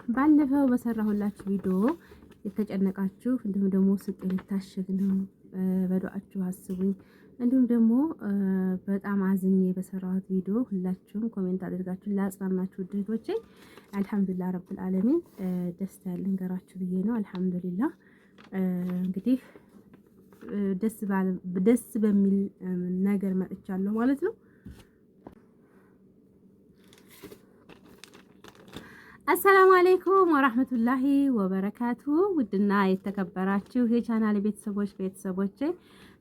ባለፈው በሰራሁላችሁ ቪዲዮ የተጨነቃችሁ እንዲሁም ደግሞ ስጤ ልታሸግ ነው በዱአችሁ አስቡኝ። እንዲሁም ደግሞ በጣም አዝኜ በሰራሁት ቪዲዮ ሁላችሁም ኮሜንት አድርጋችሁ ላጽናናችሁ እህቶቼ አልሐምዱሊላህ ረብል ዓለሚን ደስታ ያለን ገራችሁ ብዬ ነው። አልሐምዱሊላህ እንግዲህ ደስ በሚል ነገር መጥቻለሁ ማለት ነው። አሰላሙ አለይኩም ወራህመቱላሂ ወበረካቱ። ውድና የተከበራችሁ የቻናል ቤተሰቦቼ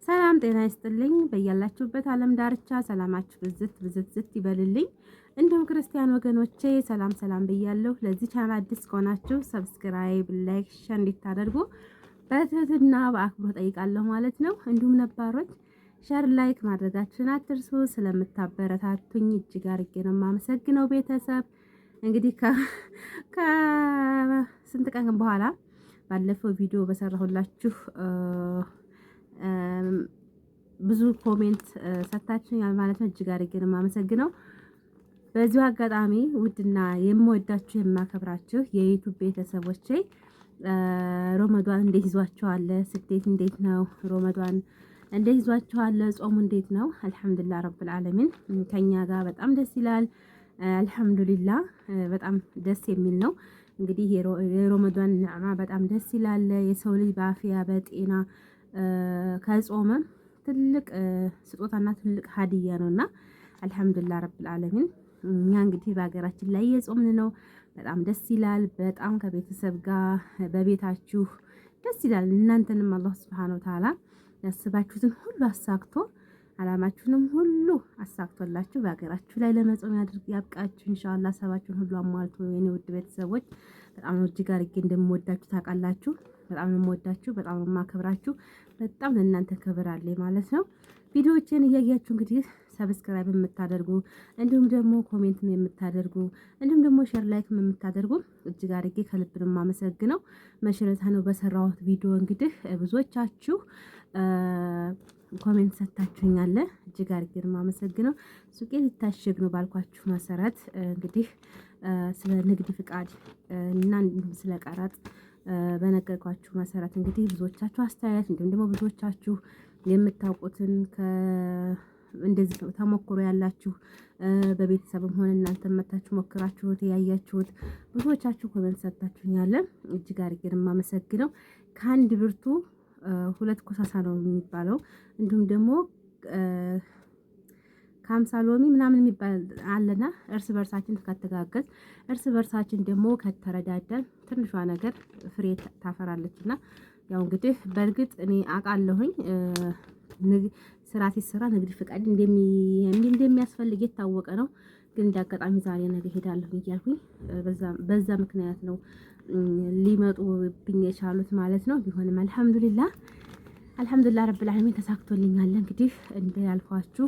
ሰላም ጤና ይስጥልኝ። በያላችሁበት ዓለም ዳርቻ ሰላማችሁ ብዝት ይበልልኝ። እንዲሁም ክርስቲያን ወገኖቼ ሰላም ብያለሁ። ለዚህ ቻናል አዲስ ከሆናችሁ ሰብስክራይብ፣ ላይክ፣ ሼር እንድታደርጉ በትህትና በአክብሮት ጠይቃለሁ ማለት ነው። እንዲሁም ነባሮች ሼር ላይክ ማድረጋችሁን አትርሱ። ስለምታበረታቱኝ እጅግ አድርጌ ነው የማመሰግነው ቤተሰብ። እንግዲህ ከስንት ቀን በኋላ ባለፈው ቪዲዮ በሰራሁላችሁ ብዙ ኮሜንት ሰጣችሁኛል ማለት ነው። እጅግ አድርጌ ነው የማመሰግነው። በዚሁ አጋጣሚ ውድና የምወዳችሁ የማከብራችሁ የዩቲዩብ ቤተሰቦቼ ሮመዷን እንዴት ይዟችኋል? ስደት እንዴት ነው? ሮመዷን እንዴት ይዟችኋል? ጾሙ እንዴት ነው? አልሐምዱሊላህ ረብል ዓለሚን ከኛ ጋር በጣም ደስ ይላል። አልሐምዱሊላህ በጣም ደስ የሚል ነው። እንግዲህ የሮመዷን ንዕማ በጣም ደስ ይላል። የሰው ልጅ በአፍያ በጤና ከጾመ ትልቅ ስጦታና ትልቅ ሀዲያ ነውና አልሐምዱሊላህ ረብል ዓለሚን እኛ እንግዲህ በሀገራችን ላይ የጾምን ነው። በጣም ደስ ይላል። በጣም ከቤተሰብ ጋር በቤታችሁ ደስ ይላል። እናንተንም አላህ ሱብሓነሁ ወተዓላ ያስባችሁትን ሁሉ አሳክቶ አላማችሁንም ሁሉ አሳክቶላችሁ በሀገራችሁ ላይ ለመጾም ያብቃችሁ ኢንሻአላህ። ሰባችሁን ሁሉ አሟልቶ የኔ ውድ ቤተሰቦች በጣም እጅግ አድርጌ እንደምወዳችሁ ታውቃላችሁ። በጣም ነው የምወዳችሁ፣ በጣም ነው የማከብራችሁ። በጣም ለእናንተ ክብር አለኝ ማለት ነው። ቪዲዮዎችን እያያችሁ እንግዲህ ሰብስክራይብ የምታደርጉ እንዲሁም ደግሞ ኮሜንት የምታደርጉ እንዲሁም ደግሞ ሼር ላይክ የምታደርጉ እጅግ አድርጌ ከልብ ነው የማመሰግነው። መሽረታ ነው በሰራሁት ቪዲዮ እንግዲህ ብዙዎቻችሁ ኮሜንት ሰጣችሁኛል። እጅግ አድርጌ ነው የማመሰግነው። ሱቄ ሊታሸግ ነው ባልኳችሁ መሰረት እንግዲህ ስለ ንግድ ፍቃድ እና ስለ ቀረጥ በነገርኳችሁ መሰረት እንግዲህ ብዙዎቻችሁ አስተያየት እንዲሁም ደግሞ ብዙዎቻችሁ የምታውቁትን እንደዚህ ተሞክሮ ያላችሁ በቤተሰብም ሆነ እናንተ መታችሁ ሞክራችሁት ያያችሁት ብዙዎቻችሁ ኮሜንት ሰጣችሁኛል። እጅግ አድርጌ ነው የማመሰግነው። ከአንድ ብርቱ ሁለት ኮሳሳ ነው የሚባለው። እንዲሁም ደግሞ ከአምሳ ሎሚ ምናምን የሚባል አለና እርስ በርሳችን ከተጋገዝ እርስ በርሳችን ደግሞ ከተረዳዳን ትንሿ ነገር ፍሬ ታፈራለችና ያው እንግዲህ በእርግጥ እኔ አውቃለሁኝ ስራ ሲሰራ ንግድ ፍቃድ እንደሚያስፈልግ የታወቀ ነው። ግን እንዳጋጣሚ ዛሬ ነገ ሄዳለሁ እያልኩኝ በዛ ምክንያት ነው ሊመጡብኝ የቻሉት ማለት ነው። ቢሆንም አልሐምዱሊላህ ረብል ዓለሚን ተሳክቶልኛል። እንግዲህ እንዳልኳችሁ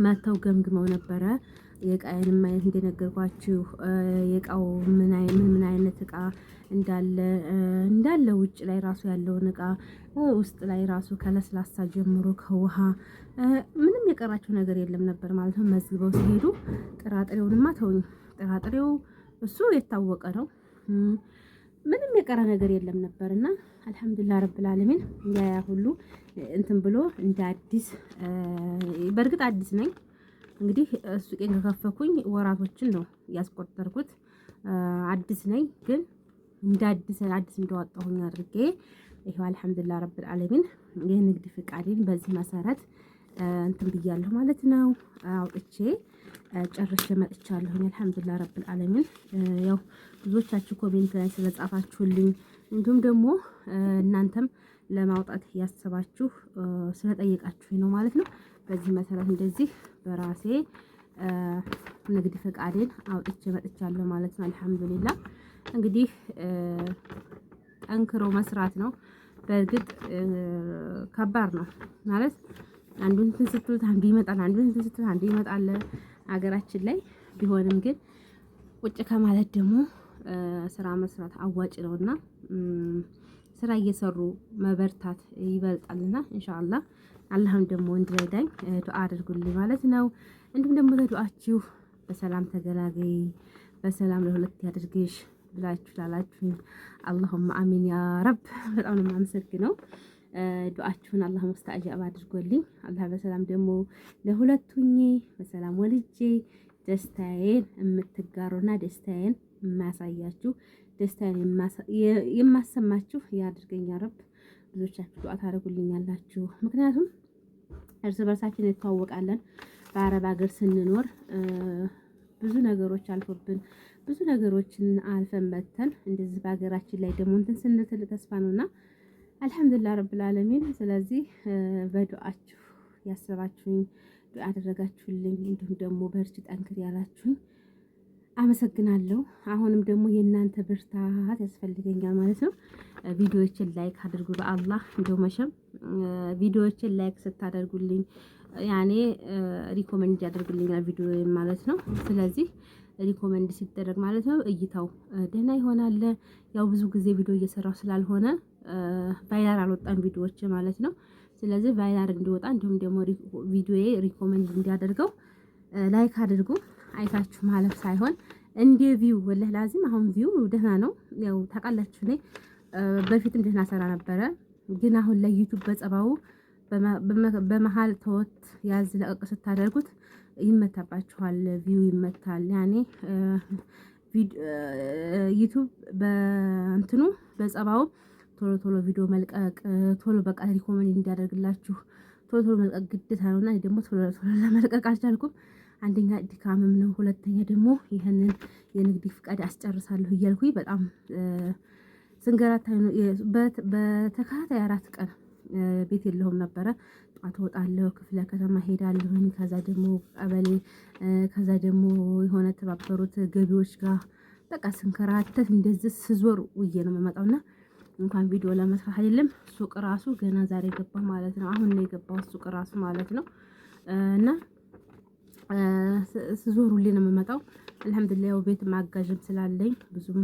መተው ገምግመው ነበረ የቃየንም አይነት እንደነገርኳችሁ የቃው ምን አይነት እቃ እንዳለ ውጭ ላይ ራሱ ያለውን እቃ ውስጥ ላይ ራሱ ከለስላሳ ጀምሮ ከውሃ ምንም የቀራቸው ነገር የለም ነበር ማለት ነው። መዝግበው ሲሄዱ ጥራጥሬውንማ ተውኝ። ጥራጥሬው እሱ የታወቀ ነው። ምንም የቀረ ነገር የለም ነበርና አልሐምዱሊላህ ረብል ዓለሚን ያ ሁሉ እንትን ብሎ እንደ አዲስ በእርግጥ አዲስ ነኝ እንግዲህ ሱቄን ከከፈኩኝ ወራቶችን ነው ያስቆጠርኩት። አዲስ ነኝ ግን እንደ አዲስ እንደወጣሁኝ አድርጌ ይሄው አልሐምዱሊላህ ረብል ዓለሚን የንግድ ፍቃዴን በዚህ መሰረት እንትን ብያለሁ ማለት ነው። አውጥቼ ጨርሼ መጥቻለሁ። አልሐምዱሊላህ ረብል ዓለሚን ያው ብዙዎቻችሁ ኮሜንት ላይ ስለጻፋችሁልኝ እንዲሁም ደግሞ እናንተም ለማውጣት ያሰባችሁ ስለጠየቃችሁኝ ነው ማለት ነው። በዚህ መሰረት እንደዚህ በራሴ ንግድ ፍቃዴን አውጥቼ መጥቻለሁ ማለት ነው። አልሐምዱሊላህ እንግዲህ ጠንክሮ መስራት ነው። በእርግጥ ከባድ ነው ማለት አንዱን እንትን ስትሉት አንዱ ይመጣል፣ አንዱን እንትን ስትሉት አንዱ ይመጣል አገራችን ላይ። ቢሆንም ግን ቁጭ ከማለት ደግሞ ስራ መስራት አዋጭ ነውና ስራ እየሰሩ መበርታት ይበልጣልና ኢንሻአላህ አላህም ደግሞ እንዲረዳኝ ዱአ አድርጉልኝ ማለት ነው። እንዲሁም ደግሞ ለዱአችሁ በሰላም ተገላገይ በሰላም ለሁለት ያድርግሽ ብላችሁ ላላችሁኝ አላሁማ አሚን ያ ረብ። በጣም ነው የማመሰግነው። ዱዓችሁን አላህ ሙስተአጃብ አድርጎልኝ አላህ በሰላም ደግሞ ለሁለቱኝ በሰላም ወልጄ ደስታዬን የምትጋሩና ደስታዬን የማያሳያችሁ ደስታዬን የማሰማችሁ ያድርገኝ ያ ረብ። ብዙዎቻችሁ ዱዓ ታደርጉልኛላችሁ። ምክንያቱም እርስ በርሳችን እንተዋወቃለን። በአረብ ሀገር ስንኖር ብዙ ነገሮች አልፎብን ብዙ ነገሮችን አልፈን መተን እንደዚህ በሀገራችን ላይ ደግሞ እንትን ስንል ትልቅ ተስፋ ነውና አልሐምዱሊላህ ረብል ዓለሚን። ስለዚህ በዱዓችሁ ያሰባችሁኝ ዱዓ አደረጋችሁልኝ፣ እንዲሁም ደግሞ በርቺ ጠንክር ያላችሁኝ አመሰግናለሁ። አሁንም ደግሞ የእናንተ ብርታት ያስፈልገኛል ማለት ነው። ቪዲዮዎችን ላይክ አድርጉ በአላህ እንደው መሸም ቪዲዮዎችን ላይክ ስታደርጉልኝ ያኔ ሪኮመንድ ያደርጉልኛል ቪዲዮ ማለት ነው። ስለዚህ ሪኮመንድ ሲደረግ ማለት ነው እይታው ደህና ይሆናል። ያው ብዙ ጊዜ ቪዲዮ እየሰራሁ ስላልሆነ ቫይራል አልወጣም ቪዲዮዎች ማለት ነው። ስለዚህ ቫይራል እንዲወጣ እንዲሁም ደግሞ ቪዲዮዬ ሪኮመንድ እንዲያደርገው ላይክ አድርጉ። አይታችሁ ማለፍ ሳይሆን እንደ ቪው ወላሂ ላዚም አሁን ቪው ደህና ነው። ያው ታውቃላችሁ እኔ በፊትም ደህና ሰራ ነበረ፣ ግን አሁን ላይ ዩቲዩብ በጸባው በመሃል ተወት ያዝ ለቀቅ ስታደርጉት ይመታባችኋል፣ ቪው ይመታል። ያኔ ዩቲዩብ በእንትኑ በጸባው ቶሎ ቶሎ ቪዲዮ መልቀቅ ቶሎ በቃ ሪኮመንድ እንዲያደርግላችሁ ቶሎ ቶሎ መልቀቅ ግዴታ ነውና እኔ ደግሞ ቶሎ ቶሎ ለመልቀቅ አልቻልኩም። አንደኛ ድካምም ነው፣ ሁለተኛ ደግሞ ይሄንን የንግድ ፍቃድ አስጨርሳለሁ እያልኩኝ በጣም ስንገራታ ነው። በተከታታይ 4 ቀን ቤት የለውም ነበረ። ጧት ወጣለሁ፣ ክፍለ ከተማ ሄዳለሁኝ፣ ከዛ ደግሞ ቀበሌ፣ ከዛ ደግሞ የሆነ ተባበሩት ገቢዎች ጋር በቃ ስንከራተት እንደዚህ ስዞር ውዬ ነው የምመጣውና እንኳን ቪዲዮ ለመስራት አይደለም ሱቅ ራሱ ገና ዛሬ ገባ ማለት ነው። አሁን ነው የገባው ሱቅ ራሱ ማለት ነው። እና ስዞር ሁሌ ነው የምመጣው። አልሐምዱሊላህ ያው ቤት ማጋዥም ስላለኝ ብዙም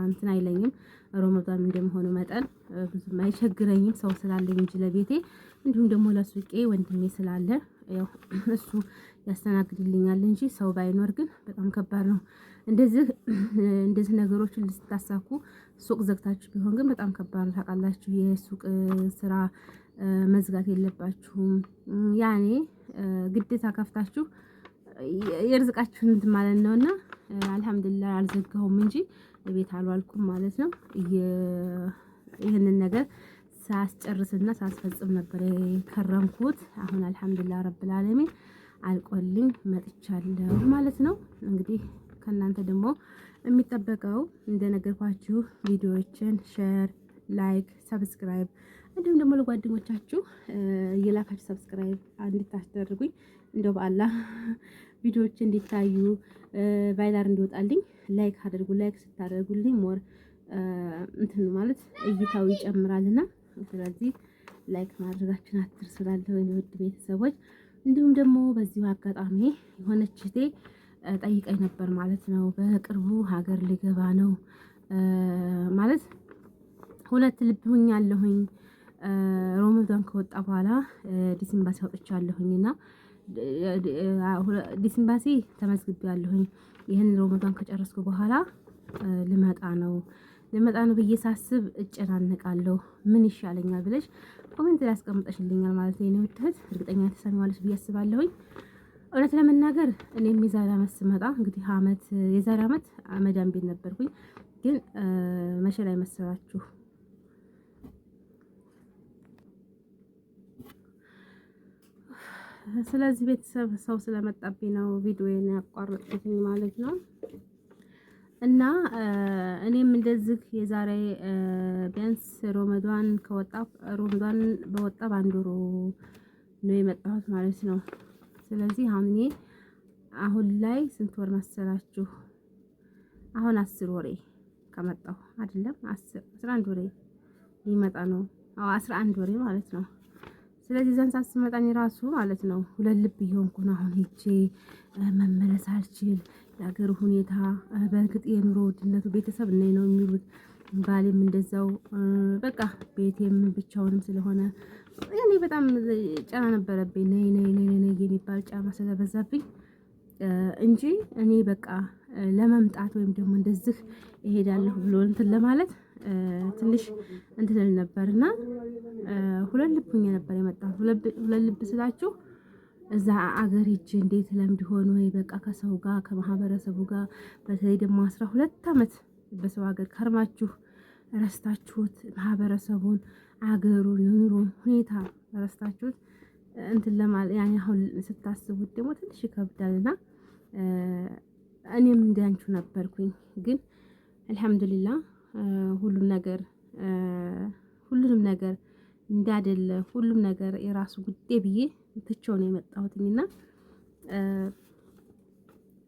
እንትን አይለኝም። ረመዳን እንደመሆኑ መጠን ብዙም አይቸግረኝም ሰው ስላለኝ እንጂ ለቤቴ እንዲሁም ደግሞ ለሱቄ ወንድሜ ስላለ ያው እሱ ያስተናግድልኛል እንጂ ሰው ባይኖር ግን በጣም ከባድ ነው። እንደዚህ ነገሮችን ልታሳኩ ሱቅ ዘግታችሁ ቢሆን ግን በጣም ከባድ ነው። ታውቃላችሁ የሱቅ ስራ መዝጋት የለባችሁም። ያኔ ግዴታ ከፍታችሁ የርዝቃችሁን እንትን ማለት ነውና አልሐምዱሊላህ አልዘጋሁም እንጂ ቤት አልዋልኩም ማለት ነው። ይሄንን ነገር ሳስጨርስና ሳስፈጽም ነበር የከረምኩት። አሁን አልሐምዱሊላህ ረብል ዓለሚን አልቆልኝ መጥቻለሁ ማለት ነው። እንግዲህ ከእናንተ ደግሞ የሚጠበቀው እንደነገርኳችሁ ቪዲዮዎችን ሼር፣ ላይክ፣ ሰብስክራይብ እንዲሁም ደግሞ ለጓደኞቻችሁ እየላካችሁ ሰብስክራይብ እንድታስደርጉኝ እንደው በአላህ ቪዲዮዎች እንዲታዩ ቫይራል እንዲወጣልኝ ላይክ አድርጉ። ላይክ ስታደርጉልኝ ሞር እንትን ማለት እይታው ይጨምራልና ስለዚህ ላይክ ማድረጋችሁን አትርሱ እላለሁ የውድ ቤተሰቦች። እንዲሁም ደግሞ በዚሁ አጋጣሚ የሆነች እህቴ ጠይቀኝ ነበር ማለት ነው። በቅርቡ ሀገር ልገባ ነው ማለት 2 ልብ ሆኛለሁኝ። ረመዳን ከወጣ በኋላ ዲሴምባሲ አውጥቻለሁኝና ዲሴምባሲ ተመዝግቤያለሁኝ። ይሄን ረመዳን ከጨረስኩ በኋላ ልመጣ ነው ብዬ ሳስብ እጨናነቃለሁ። ምን ይሻለኛል ብለሽ ኮሜንት ላይ አስቀምጠሽልኛል ማለት ነው። ውድህት እርግጠኛ ተሰማዋለሽ ብዬ አስባለሁኝ። እውነት ለመናገር እኔም የዛሬ ዓመት ስመጣ እንግዲህ የዛሬ ዓመት መዳም ቤት ነበርኩኝ። ግን መቼ ላይ መሰላችሁ? ስለዚህ ቤተሰብ ሰው ስለመጣብኝ ነው ቪዲዮዬን ያቋረጥኩትኝ ማለት ነው። እና እኔም እንደዚህ የዛሬ ቢያንስ ረመዳን በወጣ በአንድ ወር ነው የመጣሁት ማለት ነው። ስለዚህ አሁን ላይ ስንት ወር መሰላችሁ? አሁን 10 ወሬ ከመጣሁ አይደለም 11 ወሬ ሊመጣ ነው። 11 ወሬ ማለት ነው። ስለዚህ ዘንድ ሳስመጣኝ ራሱ ማለት ነው 2 ልብ እየሆንኩ ነው። አሁን ሄጄ መመለስ አልችል። የሀገር ሁኔታ በእርግጥ የኑሮ ውድነቱ ቤተሰብ እኔ ነው የሚሉት፣ ባሌም እንደዛው በቃ ቤቴም ብቻውንም ስለሆነ እኔ በጣም ጫና ነበረብኝ። ነይ የሚባል ጫና ስለበዛብኝ እንጂ እኔ በቃ ለመምጣት ወይም ደግሞ እንደዚህ እሄዳለሁ ብሎ እንትን ለማለት ትንሽ እንትን ነበርና ሁለት ልብ ሆኜ ነበር የመጣሁት። ሁለት ልብ ስላችሁ እዛ አገር ሂጅ እንዴት ለምድ ሆኖ ወይ በቃ ከሰው ጋር ከማህበረሰቡ ጋር በተለይ ደግሞ 12 አመት በሰው ሀገር ከርማችሁ ረስታችሁት ማህበረሰቡን አገሩን የኑሮን ሁኔታ ረስታችሁት እንትን ለማለት ያኔ አሁን ስታስቡት ደግሞ ትንሽ ይከብዳልና እኔም እንዳንቹ ነበርኩኝ። ግን አልሐምዱሊላህ ሁሉንም ነገር እንዳደለ ሁሉም ነገር የራሱ ጉዳይ ብዬ ትቼው ነው የመጣሁትኝና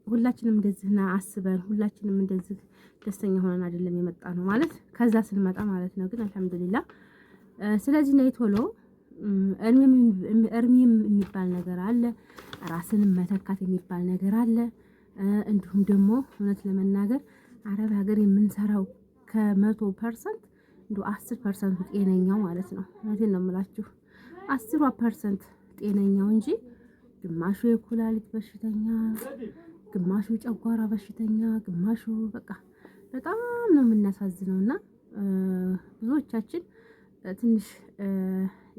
ሁላችንም እንደዚህና አስበን ሁላችንም እንደዚህ ደስተኛ ሆነን አይደለም የመጣ ነው ማለት ከዛ ስንመጣ ማለት ነው። ግን አልሐምዱሊላህ ስለዚህ ነይ ቶሎ እርሚም የሚባል ነገር አለ፣ ራስንም መተካት የሚባል ነገር አለ። እንዲሁም ደግሞ እውነት ለመናገር አረብ ሀገር የምንሰራው ከ100% እንዶ 10% ጤነኛው ማለት ነው። እውነቴን ነው የምላችሁ 10% ጤነኛው እንጂ ግማሹ የኩላሊት በሽተኛ፣ ግማሹ ጨጓራ በሽተኛ፣ ግማሹ በቃ በጣም ነው የምናሳዝነውና ብዙዎቻችን ትንሽ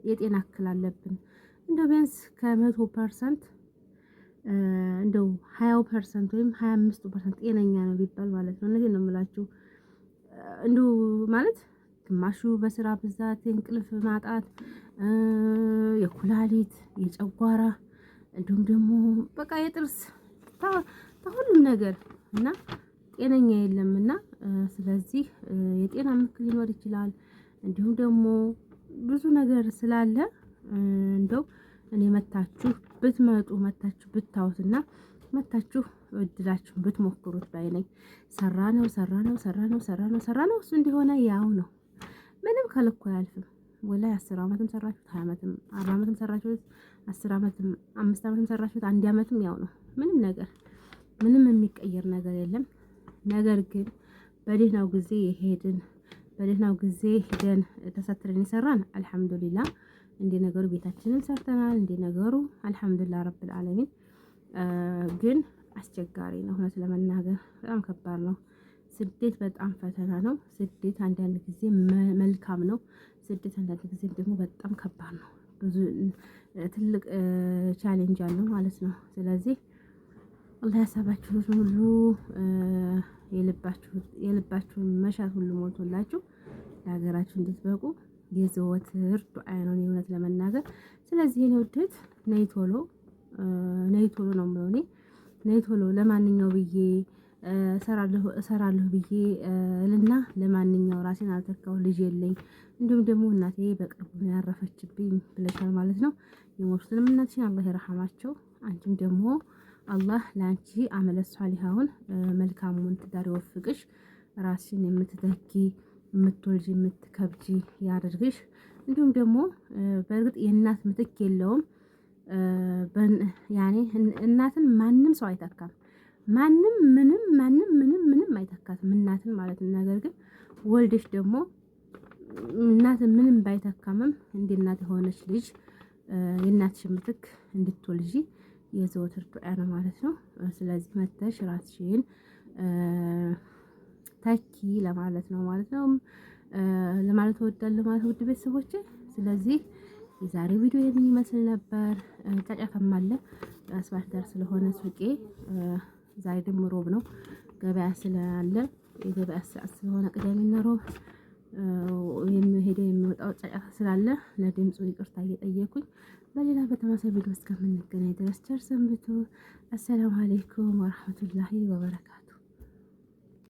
የጤና እክል አለብን። እንደው ቢያንስ ከ100% እንደው 20% ወይም 25% ጤነኛ ነው ቢባል ማለት ነው። እነዚህ ነው የምላችሁ። እንደው ማለት ግማሹ በስራ ብዛት እንቅልፍ ማጣት፣ የኩላሊት የጨጓራ እንዲሁም ደግሞ በቃ የጥርስ ሁሉም ነገር እና ጤነኛ የለምና ስለዚህ የጤና እክል ሊኖር ይችላል። እንዲሁም ደግሞ ብዙ ነገር ስላለ እንደው እኔ መታችሁ ብትመጡ መታችሁ ብታውትና መታችሁ እድላችሁን ብትሞክሩት ባይ ነኝ። ሰራነው እሱ እንደሆነ ያው ነው። ምንም ከልኩ አያልፍም። ወላሂ 10 አመትም ሰራችሁት 20 አመትም 40 አመትም ሰራችሁት 10 አመትም 5 አመትም ሰራችሁት 1 አመትም ያው ነው። ምንም የሚቀየር ነገር የለም። ነገር ግን በደህናው ጊዜ የሄድን በደህናው ጊዜ ሄደን ተሰትረን የሰራን አልሐምዱሊላህ እንደ ነገሩ ቤታችንን ሰርተናል። እንደ ነገሩ አልሐምዱሊላህ ረብል ዓለሚን። ግን አስቸጋሪ ነው እውነት ለመናገር በጣም ከባድ ነው። ስደት በጣም ፈተና ነው። ስደት አንዳንድ ጊዜ መልካም ነው። ስደት አንዳንድ ጊዜ ደግሞ በጣም ከባድ ነው። ብዙ ትልቅ ቻሌንጅ አለው ማለት ነው። ስለዚህ አላህ ያሳባችሁትን ሁሉ የልባችሁን መሻት ሁሉ ሞልቶላችሁ ለሀገራችሁ እንድትበቁ የዘወትር ዱዓዬ ነው እውነት ለመናገር። ስለዚህ የኔ ውድት ነይ ቶሎ ነው የምለው እኔ ነይ ቶሎ ለማንኛው ብዬ እሰራለሁ ብዬ እልና ለማንኛው ራሴን አልተካው ልጅ የለኝ እንዲሁም ደግሞ እናቴ በቅርቡ ነው ያረፈችብኝ ብለሻል ማለት ነው። የሞቱትንም እናትሽን አላህ ይረሐማቸው። አንቺም ደግሞ አላህ ለአንቺ አመለ ሷሊሃውን መልካሙን ትዳር ይወፍቅሽ። ራስሽን የምትተኪ የምትወልጂ የምትከብጂ ያደርግሽ። እንዲሁም ደግሞ በእርግጥ የእናት ምትክ የለውም። ያኔ እናትን ማንም ሰው አይተካም። ምንም አይተካትም እናትን ማለት ነው። ነገር ግን ወልደሽ ደግሞ እናትን ምንም ባይተካምም እንደ እናት የሆነች ልጅ የእናትሽን ምትክ እንድትወልጂ የዘወትር ዱዓ ነው ማለት ነው። ስለዚህ መተሽ ራስሽን ተኪ ለማለት ነው ማለት ነው። ለማለት እወዳለሁ ማለት ውድ ቤተሰቦቼ። ስለዚህ የዛሬ ቪዲዮ ይሄን ይመስል ነበር። ጫጫታም አለ አስፋልት ዳር ስለሆነ ሱቄ ዛሬ ደግሞ ሮብ ነው ገበያ ስላለ የገበያ ሰዓት ስለሆነ ቅዳሜና ሮብ የሚሄደው የሚወጣው ጫጫታ ስላለ ለድምፁ ይቅርታ እየጠየኩኝ በሌላ በተመሳሳይ ቪዲዮ እስከምንገናኝ ድረስ ቸር ሰንብቱ። አሰላሙ አለይኩም ወራህመቱላሂ ወበረካቱ።